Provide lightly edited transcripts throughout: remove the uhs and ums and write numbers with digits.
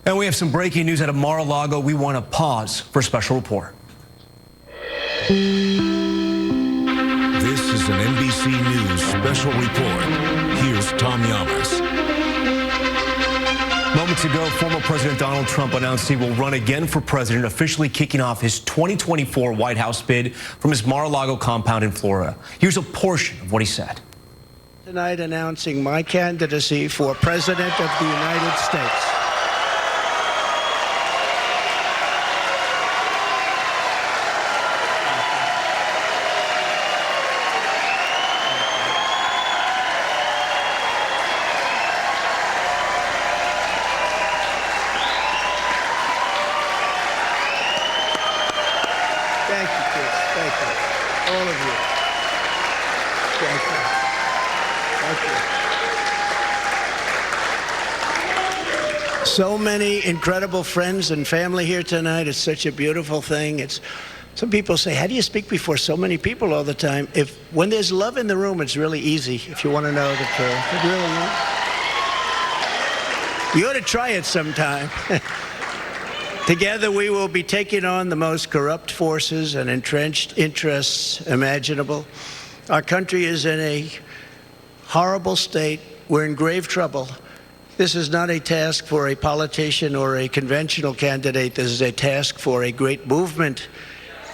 And we have some breaking news out of Mar-a-Lago. We want to pause for a special report. This is an NBC News special report. Here's Tom Yamas. Moments ago, former President Donald Trump announced he will run again for president, officially kicking off his 2024 White House bid from his Mar-a-Lago compound in Florida. Here's a portion of what he said. Tonight announcing my candidacy for President of the United States. Thank you, kids. Thank you. All of you. Thank you. Thank you. So many incredible friends and family here tonight. It's such a beautiful thing. Some people say, how do you speak before so many people all the time? When there's love in the room, it's really easy, if you want to know the truth. It really is. You ought to try it sometime. Together, we will be taking on the most corrupt forces and entrenched interests imaginable. Our country is in a horrible state. We're in grave trouble. This is not a task for a politician or a conventional candidate. This is a task for a great movement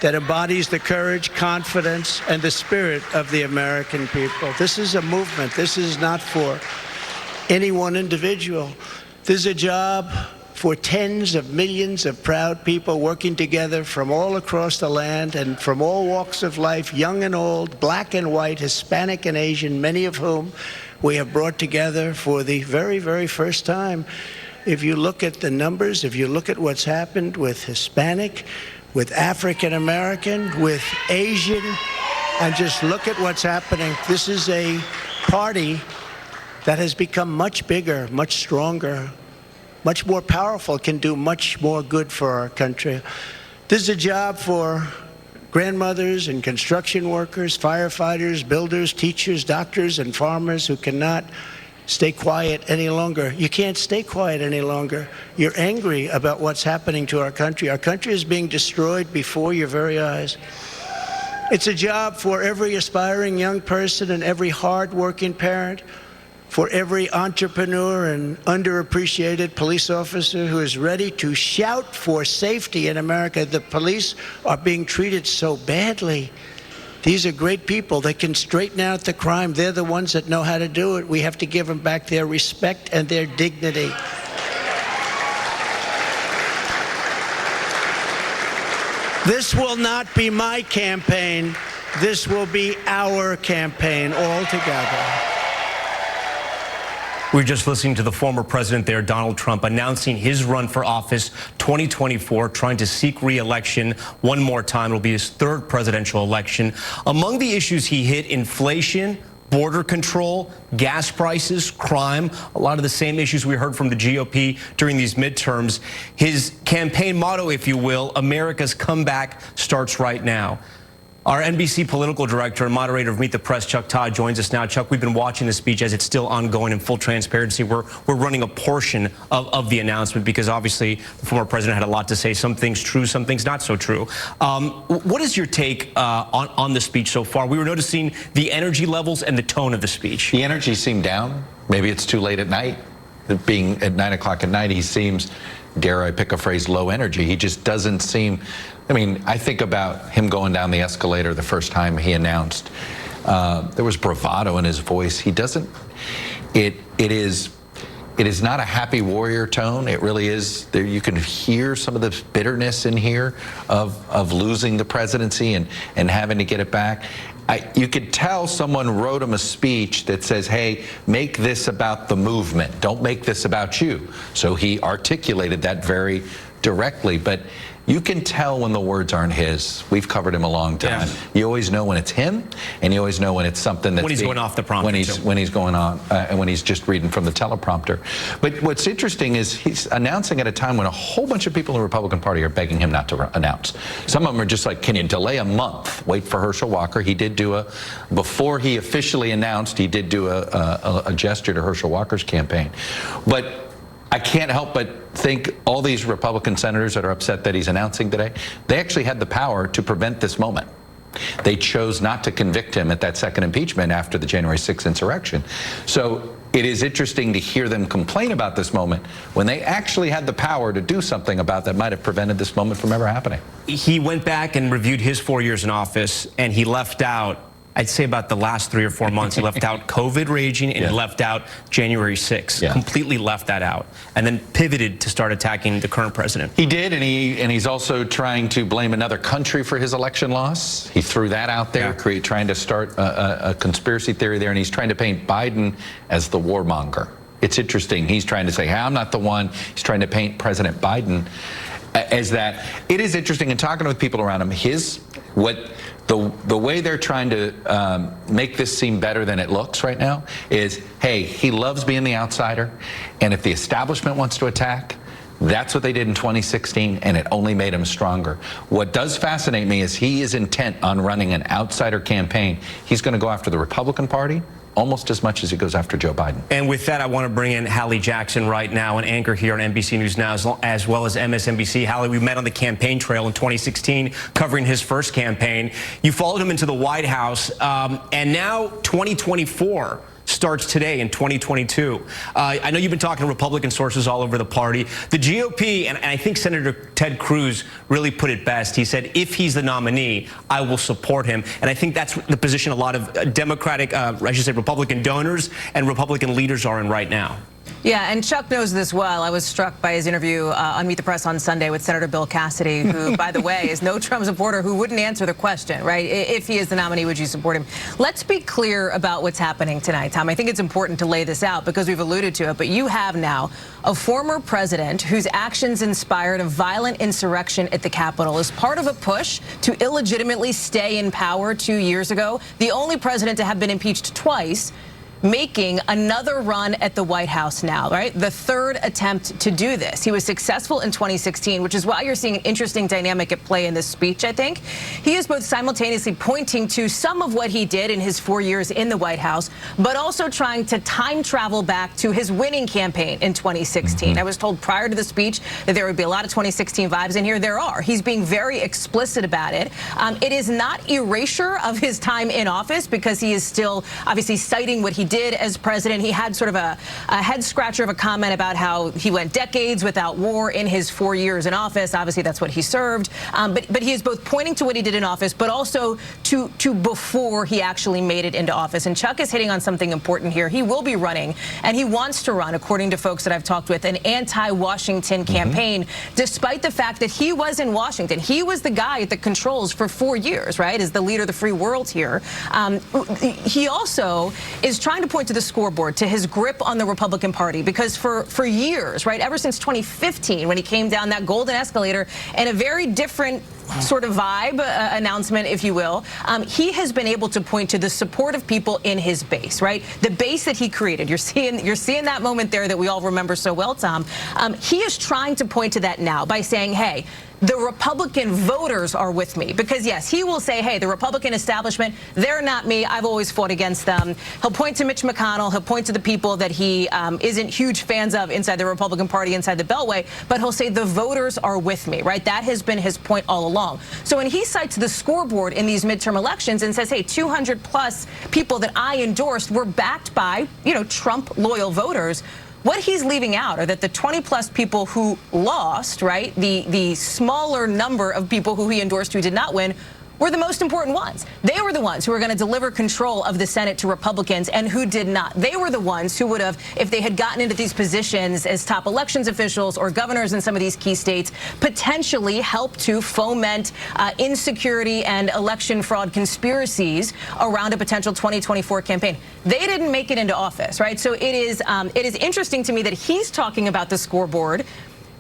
that embodies the courage, confidence, and the spirit of the American people. This is a movement. This is not for any one individual. This is a job for tens of millions of proud people working together from all across the land and from all walks of life, young and old, black and white, Hispanic and Asian, many of whom we have brought together for the very, very first time. If you look at the numbers, if you look at what's happened with Hispanic, with African American, with Asian, and just look at what's happening, this is a party that has become much bigger, much stronger, much more powerful, can do much more good for our country. This is a job for grandmothers and construction workers, firefighters, builders, teachers, doctors, and farmers who cannot stay quiet any longer. You can't stay quiet any longer. You're angry about what's happening to our country. Our country is being destroyed before your very eyes. It's a job for every aspiring young person and every hard-working parent, for every entrepreneur and underappreciated police officer who is ready to shout for safety in America. The police are being treated so badly. These are great people. They can straighten out the crime. They're the ones that know how to do it. We have to give them back their respect and their dignity. This will not be my campaign. This will be our campaign all together. We're just listening to the former president there, Donald Trump, announcing his run for office 2024, trying to seek re-election one more time. It'll be his third presidential election. Among the issues he hit, inflation, border control, gas prices, crime, a lot of the same issues we heard from the GOP during these midterms. His campaign motto, if you will, America's comeback starts right now. Our NBC political director and moderator of Meet the Press, Chuck Todd, joins us now. Chuck, we've been watching the speech as it's still ongoing in full transparency. We're running a portion of the announcement because obviously the former president had a lot to say. Some things true, some things not so true. What is your take on the speech so far? We were noticing the energy levels and the tone of the speech. The energy seemed down. Maybe it's too late at night. Being at 9 o'clock at night, he seems, dare I pick a phrase, low energy. He just doesn't seem, I mean, I think about him going down the escalator the first time he announced. There was bravado in his voice. He doesn't, it is not a happy warrior tone. It really is. There, you can hear some of the bitterness in here of losing the presidency and having to get it back. You could tell someone wrote him a speech that says, hey, make this about the movement. Don't make this about you. So he articulated that very directly. But you can tell when the words aren't his. We've covered him a long time. Yeah. You always know when it's him, and you always know when it's something that's when he's going off the prompter. When he's going on, and when he's just reading from the teleprompter. But what's interesting is he's announcing at a time when a whole bunch of people in the Republican Party are begging him not to announce. Some of them are just like, can you delay a month? Wait for Herschel Walker. He did do before he officially announced, he did do a gesture to Herschel Walker's campaign. But I can't help but think all these Republican senators that are upset that he's announcing today, they actually had the power to prevent this moment. They chose not to convict him at that second impeachment after the January 6th insurrection. So it is interesting to hear them complain about this moment when they actually had the power to do something about that might have prevented this moment from ever happening. He went back and reviewed his 4 years in office, and he left out, I'd say about the last 3 or 4 months, he left out COVID raging, and he left out January 6th. Completely left that out, and then pivoted to start attacking the current president. He did, and he's also trying to blame another country for his election loss. He threw that out there, trying to start a conspiracy theory there, and he's trying to paint Biden as the warmonger. It's interesting. He's trying to say, hey, I'm not the one. He's trying to paint President Biden as that. It is interesting in talking with people around him. The way they're trying to make this seem better than it looks right now is, hey, he loves being the outsider, and if the establishment wants to attack, that's what they did in 2016, and it only made him stronger. What does fascinate me is he is intent on running an outsider campaign. He's going to go after the Republican Party almost as much as he goes after Joe Biden. And with that, I want to bring in Hallie Jackson right now, an anchor here on NBC News Now, as well as MSNBC. Hallie, we met on the campaign trail in 2016, covering his first campaign. You followed him into the White House, and now 2024 starts today in 2022. I know you've been talking to Republican sources all over the party. The GOP, and I think Senator Ted Cruz really put it best. He said, if he's the nominee, I will support him. And I think that's the position a lot of Democratic, I should say Republican donors and Republican leaders are in right now. Yeah, and Chuck knows this well. I was struck by his interview on Meet the Press on Sunday with Senator Bill Cassidy, who, by the way, is no Trump supporter, who wouldn't answer the question, right? If he is the nominee, would you support him? Let's be clear about what's happening tonight, Tom. I think it's important to lay this out because we've alluded to it, but you have now a former president whose actions inspired a violent insurrection at the Capitol as part of a push to illegitimately stay in power 2 years ago, the only president to have been impeached twice, making another run at the White House now, right? The third attempt to do this. He was successful in 2016, which is why you're seeing an interesting dynamic at play in this speech, I think. He is both simultaneously pointing to some of what he did in his 4 years in the White House, but also trying to time travel back to his winning campaign in 2016. I was told prior to the speech that there would be a lot of 2016 vibes in here. There are. He's being very explicit about it. It is not erasure of his time in office because he is still obviously citing what he did as president. He had sort of a head scratcher of a comment about how he went decades without war in his 4 years in office. Obviously, that's what he served. But he is both pointing to what he did in office, but also to before he actually made it into office. And Chuck is hitting on something important here. He will be running, and he wants to run, according to folks that I've talked with, an anti-Washington campaign, despite the fact that he was in Washington. He was the guy at the controls for 4 years, right, as the leader of the free world here. He also is trying to point to the scoreboard, to his grip on the Republican Party, because for years, right, ever since 2015, when he came down that golden escalator in a very different sort of vibe announcement, if you will, he has been able to point to the support of people in his base, right? The base that he created. You're seeing that moment there that we all remember so well, Tom. He is trying to point to that now by saying, hey, the Republican voters are with me. Because, yes, he will say, hey, the Republican establishment, they're not me. I've always fought against them. He'll point to Mitch McConnell. He'll point to the people that he isn't huge fans of inside the Republican Party, inside the Beltway. But he'll say the voters are with me, right? That has been his point all along. So when he cites the scoreboard in these midterm elections and says, hey, 200-plus people that I endorsed were backed by, you know, Trump-loyal voters, what he's leaving out are that the 20-plus people who lost, right, the smaller number of people who he endorsed who did not win, were the most important ones. They were the ones who were going to deliver control of the Senate to Republicans and who did not. They were the ones who would have, if they had gotten into these positions as top elections officials or governors in some of these key states, potentially helped to foment insecurity and election fraud conspiracies around a potential 2024 campaign. They didn't make it into office, right? So it is interesting to me that he's talking about the scoreboard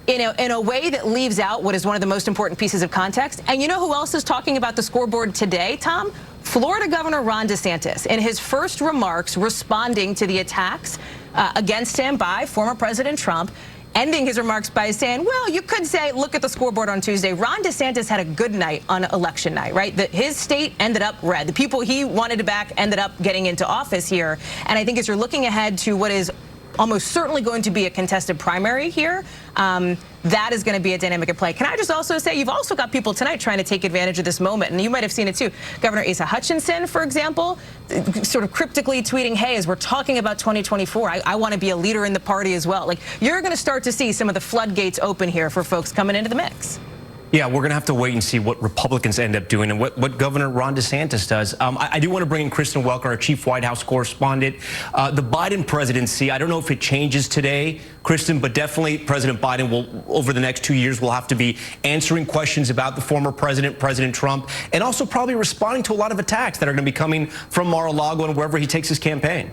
in a way that leaves out what is one of the most important pieces of context. And you know who else is talking about the scoreboard today, Tom? Florida Governor Ron DeSantis, in his first remarks responding to the attacks against him by former President Trump, ending his remarks by saying, well, you could say, look at the scoreboard on Tuesday. Ron DeSantis had a good night on election night, right? His state ended up red. The people he wanted to back ended up getting into office here. And I think as you're looking ahead to what is almost certainly going to be a contested primary here. That is going to be a dynamic at play. Can I just also say, you've also got people tonight trying to take advantage of this moment, and you might have seen it too. Governor Asa Hutchinson, for example, sort of cryptically tweeting, hey, as we're talking about 2024, I want to be a leader in the party as well. Like, you're going to start to see some of the floodgates open here for folks coming into the mix. Yeah, we're going to have to wait and see what Republicans end up doing and what Governor Ron DeSantis does. I do want to bring in Kristen Welker, our chief White House correspondent. The Biden presidency, I don't know if it changes today, Kristen, but definitely President Biden will, over the next 2 years, will have to be answering questions about the former president, President Trump, and also probably responding to a lot of attacks that are going to be coming from Mar-a-Lago and wherever he takes his campaign.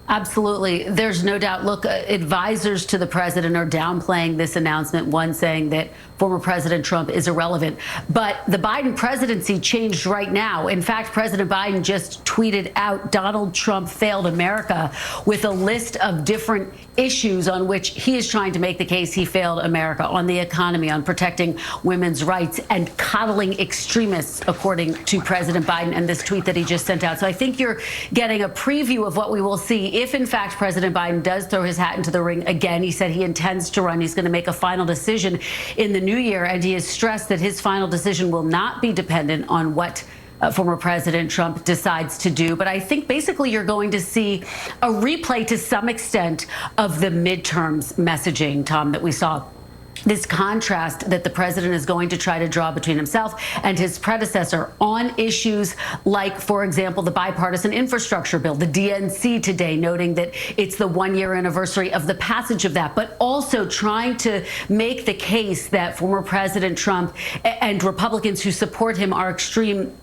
Absolutely. There's no doubt. Look, advisors to the president are downplaying this announcement, one saying that former President Trump is irrelevant. But the Biden presidency changed right now. In fact, President Biden just tweeted out Donald Trump failed America with a list of different issues on which he is trying to make the case he failed America, on the economy, on protecting women's rights, and coddling extremists, according to President Biden and this tweet that he just sent out. So I think you're getting a preview of what we will see if, in fact, President Biden does throw his hat into the ring again. He said he intends to run. He's going to make a final decision in the new year, and he has stressed that his final decision will not be dependent on what former President Trump decides to do. But I think basically you're going to see a replay to some extent of the midterms messaging, Tom, that we saw. This contrast that the president is going to try to draw between himself and his predecessor on issues like, for example, the bipartisan infrastructure bill, the DNC today, noting that it's the one-year anniversary of the passage of that, but also trying to make the case that former President Trump and Republicans who support him are extreme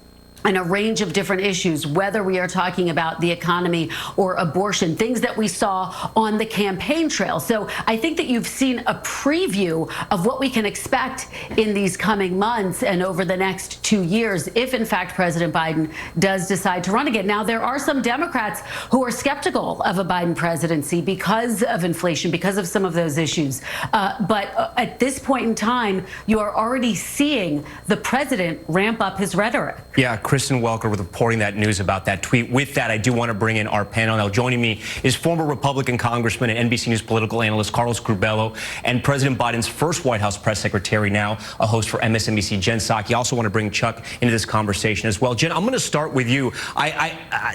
and a range of different issues, whether we are talking about the economy or abortion, things that we saw on the campaign trail. So I think that you've seen a preview of what we can expect in these coming months and over the next 2 years, if in fact President Biden does decide to run again. Now, there are some Democrats who are skeptical of a Biden presidency because of inflation, because of some of those issues. But at this point in time, you are already seeing the president ramp up his rhetoric. Yeah, Kristen Welker with reporting that news about that tweet. With that, I do want to bring in our panel. Now, joining me is former Republican Congressman and NBC News political analyst Carlos Curbelo, and President Biden's first White House press secretary, now a host for MSNBC, Jen Psaki. I also want to bring Chuck into this conversation as well. Jen, I'm going to start with you.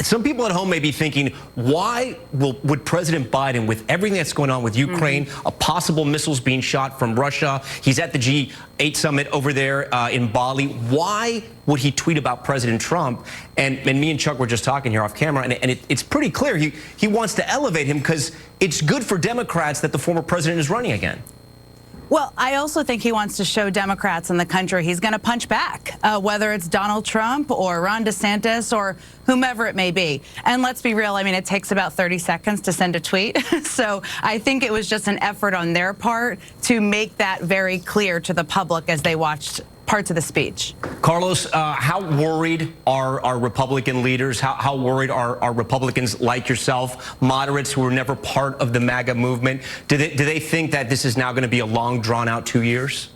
Some people at home may be thinking, why would President Biden, with everything that's going on with Ukraine, a possible missiles being shot from Russia, he's at the G8 summit over there in Bali, why would he tweet about President Trump? And me and Chuck were just talking here off camera, and it's pretty clear he wants to elevate him because it's good for Democrats that the former president is running again. Well, I also think he wants to show Democrats in the country he's going to punch back, whether it's Donald Trump or Ron DeSantis or whomever it may be. And let's be real, I mean, it takes about 30 seconds to send a tweet. So I think it was just an effort on their part to make that very clear to the public as they watched parts of the speech. Carlos, how worried are Republican leaders? How worried are Republicans like yourself, moderates who were never part of the MAGA movement? Do they think that this is now going to be a long, drawn-out 2 years?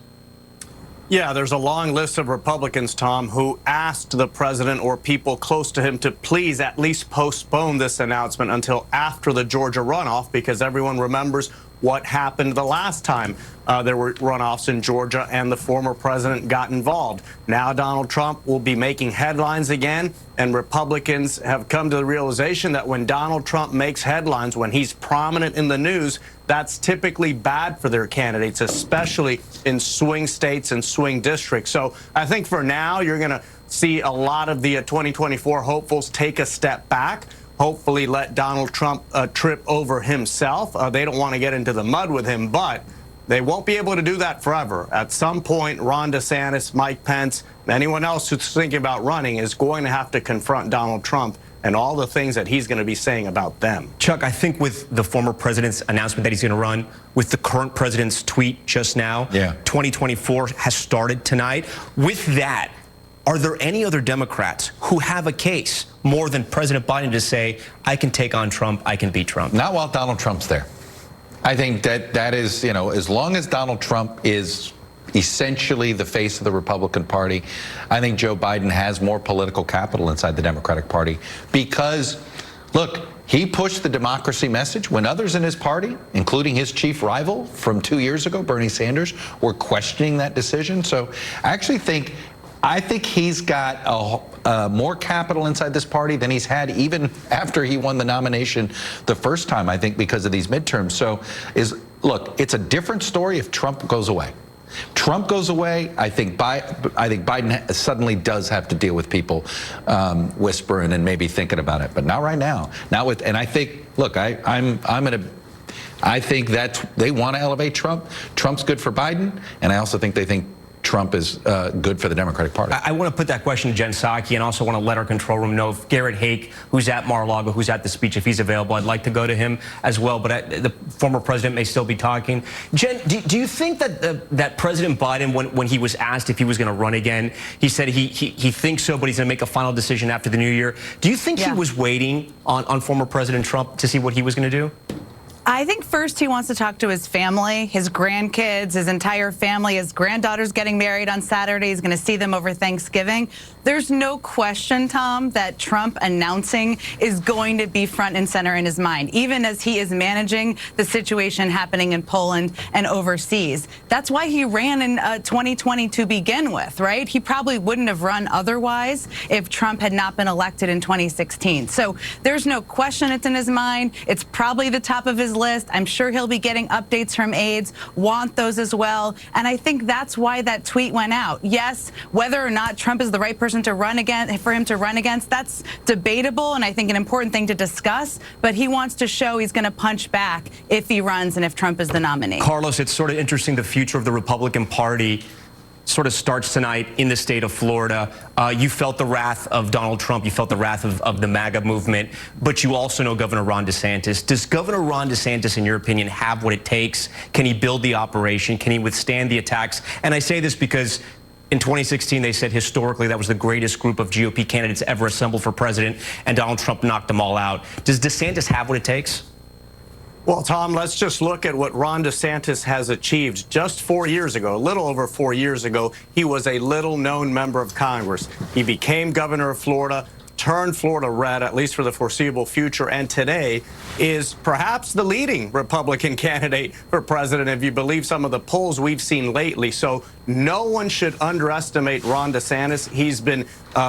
Yeah, there's a long list of Republicans, Tom, who asked the president or people close to him to please at least postpone this announcement until after the Georgia runoff, because everyone remembers what happened the last time there were runoffs in Georgia and the former president got involved. Now Donald Trump will be making headlines again, and Republicans have come to the realization that when Donald Trump makes headlines, when he's prominent in the news, that's typically bad for their candidates, especially in swing states and swing districts. So I think for now, you're going to see a lot of the 2024 hopefuls take a step back, hopefully let Donald Trump trip over himself. They don't want to get into the mud with him, but they won't be able to do that forever. At some point, Ron DeSantis, Mike Pence, anyone else who's thinking about running is going to have to confront Donald Trump and all the things that he's going to be saying about them. Chuck, I think with the former president's announcement that he's going to run, with the current president's tweet just now, 2024 has started tonight. With that, are there any other Democrats who have a case more than President Biden to say, I can take on Trump, I can beat Trump? Not while Donald Trump's there. I think that is, you know, as long as Donald Trump is essentially the face of the Republican Party, I think Joe Biden has more political capital inside the Democratic Party because, look, he pushed the democracy message when others in his party, including his chief rival from 2 years ago, Bernie Sanders, were questioning that decision. So I actually think he's got more capital inside this party than he's had even after he won the nomination the first time, I think, because of these midterms. So look, it's a different story if Trump goes away. Trump goes away, I think Biden suddenly does have to deal with people whispering and maybe thinking about it, but not right now. And I think, look, I think that they want to elevate Trump. Trump's good for Biden, and I also think they think Trump is good for the Democratic Party. I want to put that question to Jen Psaki, and also want to let our control room know if Garrett Haake, who's at Mar-a-Lago, who's at the speech, if he's available, I'd like to go to him as well. But the former president may still be talking. Jen, do you think that President Biden, when he was asked if he was going to run again, he said he thinks so, but he's going to make a final decision after the new year? Do you think he was waiting on former President Trump to see what he was going to do? I think first he wants to talk to his family, his grandkids, his entire family. His granddaughter's getting married on Saturday. He's going to see them over Thanksgiving. There's no question, Tom, that Trump announcing is going to be front and center in his mind, even as he is managing the situation happening in Poland and overseas. That's why he ran in 2020 to begin with, right? He probably wouldn't have run otherwise if Trump had not been elected in 2016. So there's no question it's in his mind. It's probably the top of his list. I'm sure he'll be getting updates from aides, want those as well. And I think that's why that tweet went out. Yes, whether or not Trump is the right person to run against, for him to run against, that's debatable, and I think an important thing to discuss. But he wants to show he's going to punch back if he runs and if Trump is the nominee. Carlos, it's sort of interesting. The future of the Republican Party sort of starts tonight in the state of Florida. You felt the wrath of Donald Trump. You felt the wrath of the MAGA movement. But you also know Governor Ron DeSantis. Does Governor Ron DeSantis, in your opinion, have what it takes? Can he build the operation? Can he withstand the attacks? And I say this because in 2016, they said historically that was the greatest group of GOP candidates ever assembled for president, and Donald Trump knocked them all out. Does DeSantis have what it takes? Well, Tom, let's just look at what Ron DeSantis has achieved. Just 4 years ago, a little over 4 years ago, he was a little-known member of Congress. He became governor of Florida, turned Florida red, at least for the foreseeable future, and today is perhaps the leading Republican candidate for president, if you believe some of the polls we've seen lately. So no one should underestimate Ron DeSantis. He's been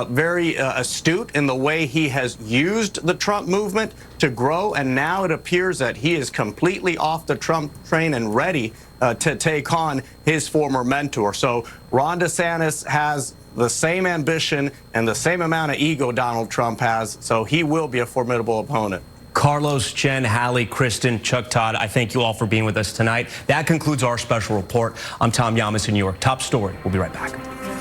very astute in the way he has used the Trump movement to grow, and now it appears that he is completely off the Trump train and ready to take on his former mentor. So Ron DeSantis has the same ambition and the same amount of ego Donald Trump has, so he will be a formidable opponent. Carlos, Jen, Hallie, Kristen, Chuck Todd, I thank you all for being with us tonight. That concludes our special report. I'm Tom Yamas in New York. Top story. We'll be right back.